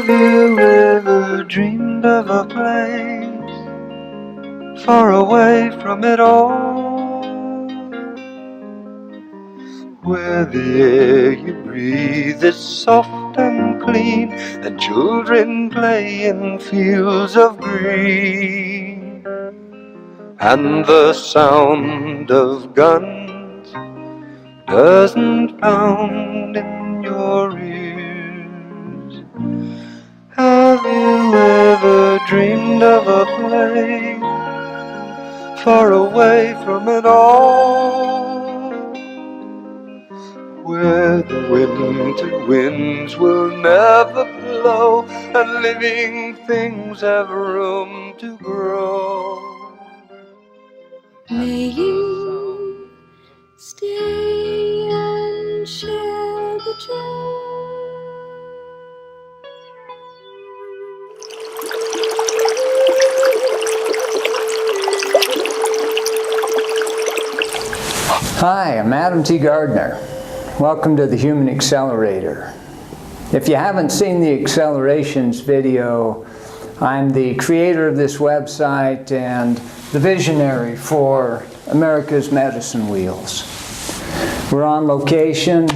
Have you ever dreamed of a place far away from it all, where the air you breathe is soft and clean, and children play in fields of green, and the sound of guns doesn't pound in your ears? Have you ever dreamed of a place far away from it all, where the winter winds will never blow, and living things have room to grow? May you stay and share the joy. Hi, I'm Adam T. Gardner. Welcome to the Human Accelerator. If you haven't seen the Accelerations video, I'm the creator of this website and the visionary for America's Medicine Wheels. We're on location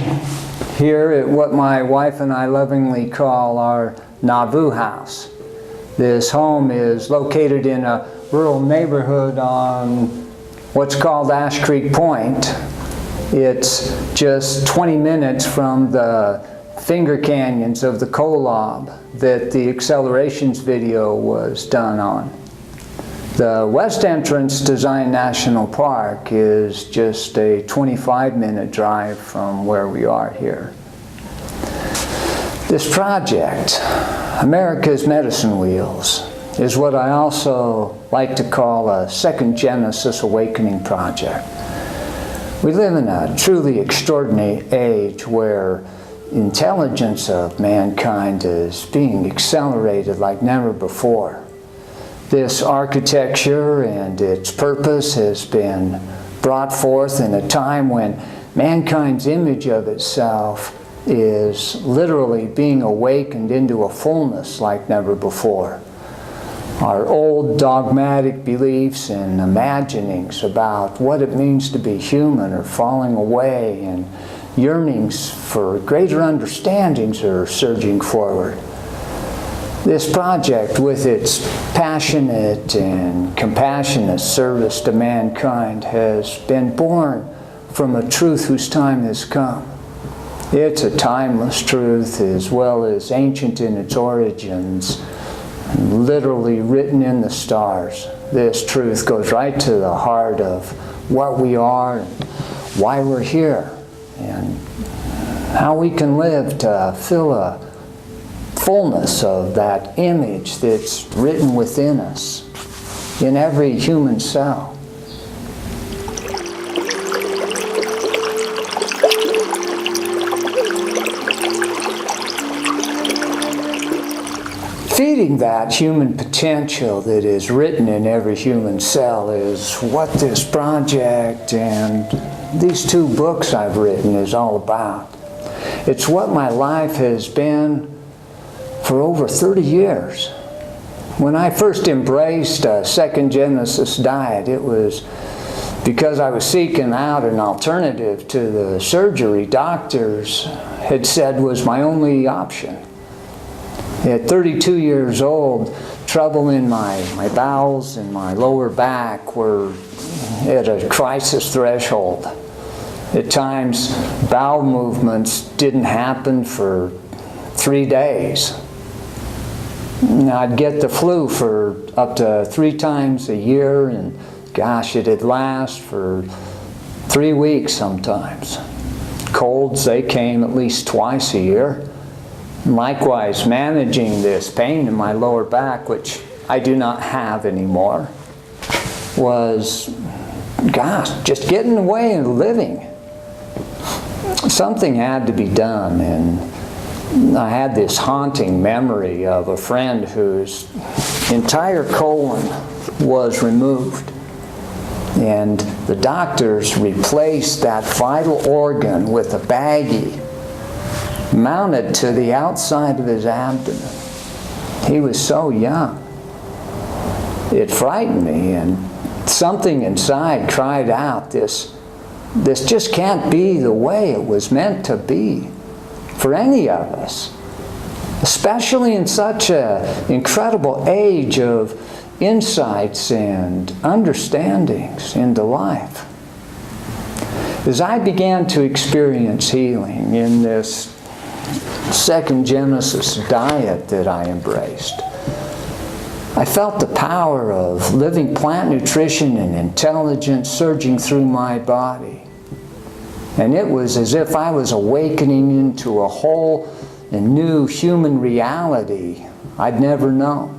here at what my wife and I lovingly call our Nauvoo house. This home is located in a rural neighborhood on what's called Ash Creek Point. It's just 20 minutes from the finger canyons of the Kolob that the Accelerations video was done on. The West Entrance to Zion National Park is just a 25-minute drive from where we are here. This project, America's Medicine Wheels, is what I also like to call a second Genesis awakening project. We live in a truly extraordinary age where intelligence of mankind is being accelerated like never before. This architecture and its purpose has been brought forth in a time when mankind's image of itself is literally being awakened into a fullness like never before. Our old dogmatic beliefs and imaginings about what it means to be human are falling away, and yearnings for greater understandings are surging forward. This project, with its passionate and compassionate service to mankind, has been born from a truth whose time has come. It's a timeless truth as well as ancient in its origins, literally written in the stars. This truth goes right to the heart of what we are and why we're here, and how we can live to fill a fullness of that image that's written within us, in every human cell. Feeding that human potential that is written in every human cell is what this project and these two books I've written is all about. It's what my life has been for over 30 years. When I first embraced a second Genesis diet, it was because I was seeking out an alternative to the surgery doctors had said was my only option. At 32 years old, trouble in my bowels and my lower back were at a crisis threshold. At times, bowel movements didn't happen for 3 days. I'd get the flu for up to 3 times a year, and gosh, it'd last for 3 weeks sometimes. Colds, they came at least twice a year. Likewise, managing this pain in my lower back, which I do not have anymore, was, gosh, just getting away and living. Something had to be done, and I had this haunting memory of a friend whose entire colon was removed, and the doctors replaced that vital organ with a baggie mounted to the outside of his abdomen. he was so young. It frightened me, and something inside cried out, this just can't be the way it was meant to be for any of us, especially in such an incredible age of insights and understandings into life. As I began to experience healing in this second Genesis diet that I embraced, I felt the power of living plant nutrition and intelligence surging through my body. And it was as if I was awakening into a whole and new human reality I'd never known.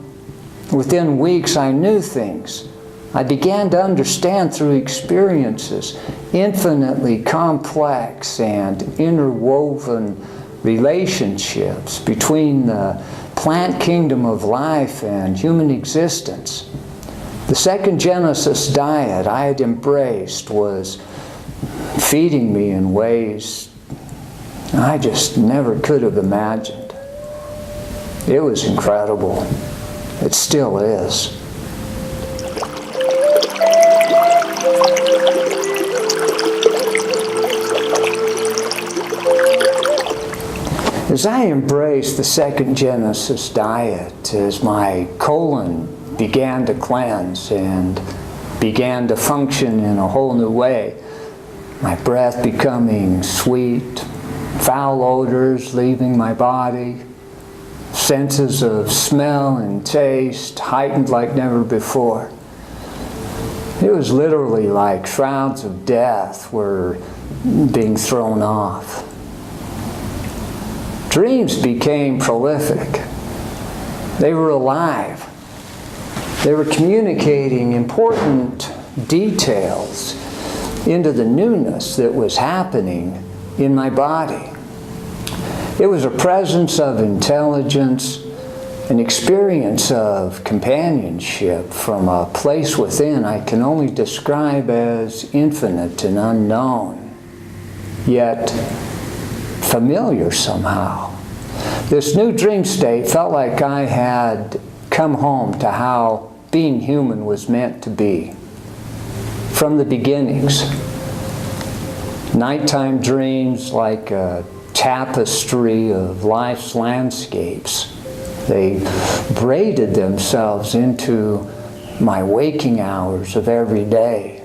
Within weeks, I knew things. I began to understand through experiences infinitely complex and interwoven relationships between the plant kingdom of life and human existence. The second Genesis diet I had embraced was feeding me in ways I just never could have imagined. It was incredible. It still is. As I embraced the second Genesis diet, as my colon began to cleanse and began to function in a whole new way, my breath becoming sweet, foul odors leaving my body, senses of smell and taste heightened like never before. It was literally like shrouds of death were being thrown off. Dreams became prolific. They were alive. They were communicating important details into the newness that was happening in my body. It was a presence of intelligence, an experience of companionship from a place within I can only describe as infinite and unknown, yet familiar somehow. This new dream state felt like I had come home to how being human was meant to be. From the beginnings, nighttime dreams like a tapestry of life's landscapes. They braided themselves into my waking hours of every day.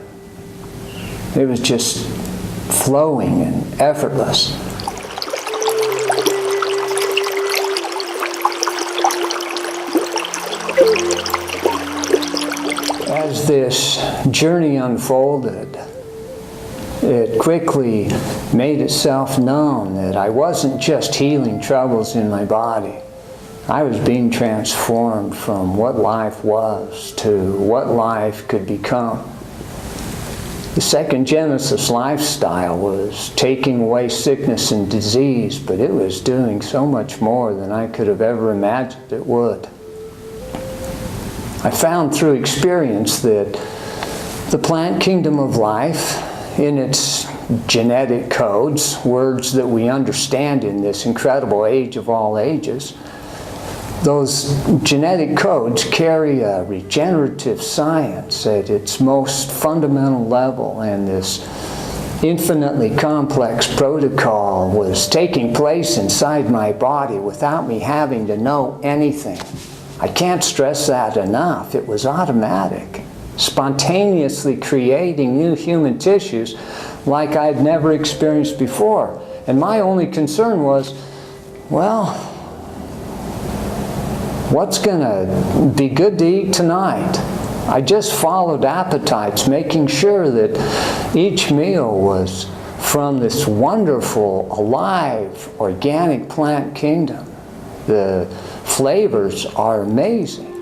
It was just flowing and effortless. As this journey unfolded, it quickly made itself known that I wasn't just healing troubles in my body. I was being transformed from what life was to what life could become. The second Genesis lifestyle was taking away sickness and disease, but it was doing so much more than I could have ever imagined it would. I found through experience that the plant kingdom of life, in its genetic codes, words that we understand in this incredible age of all ages, those genetic codes carry a regenerative science at its most fundamental level, and this infinitely complex protocol was taking place inside my body without me having to know anything. I can't stress that enough. It was automatic, spontaneously creating new human tissues like I'd never experienced before. And my only concern was, well, what's going to be good to eat tonight? I just followed appetites, making sure that each meal was from this wonderful, alive, organic plant kingdom. The flavors are amazing.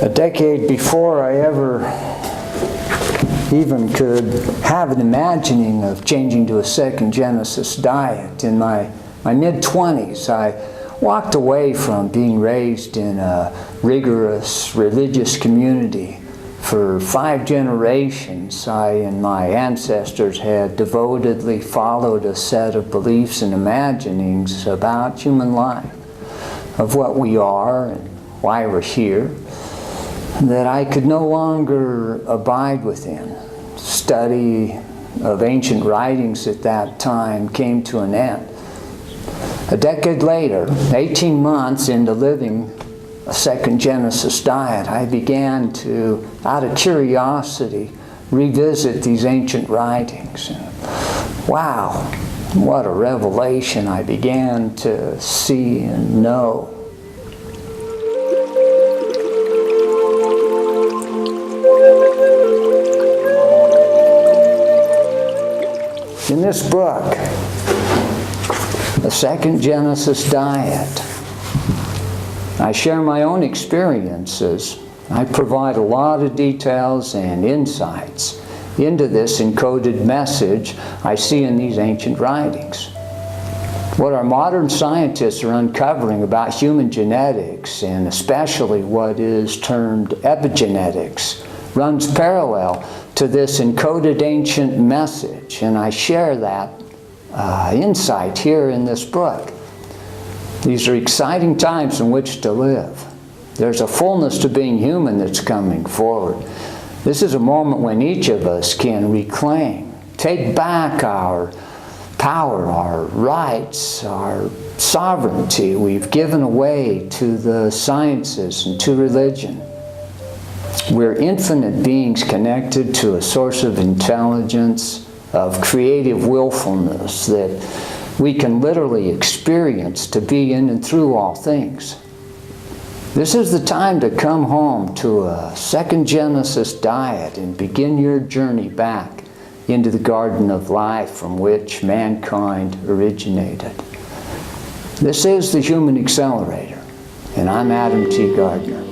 A decade before I ever even could have an imagining of changing to a second Genesis diet, in my mid-20s, I walked away from being raised in a rigorous religious community For 5 generations, I and my ancestors had devotedly followed a set of beliefs and imaginings about human life, of what we are and why we're here, that I could no longer abide within. Study of ancient writings at that time came to an end. A decade later, 18 months into living a second Genesis diet, I began to, out of curiosity, revisit these ancient writings. And wow, what a revelation I began to see and know. In this book, The Second Genesis Diet, I share my own experiences. I provide a lot of details and insights into this encoded message I see in these ancient writings. What our modern scientists are uncovering about human genetics, and especially what is termed epigenetics, runs parallel to this encoded ancient message, and I share that insight here in this book. These are exciting times in which to live. There's a fullness to being human that's coming forward. This is a moment when each of us can reclaim, take back our power, our rights, our sovereignty we've given away to the sciences and to religion. We're infinite beings connected to a source of intelligence, of creative willfulness that we can literally experience to be in and through all things. This is the time to come home to a second Genesis diet and begin your journey back into the garden of life from which mankind originated. This is the Human Accelerator, and I'm Adam T. Gardner.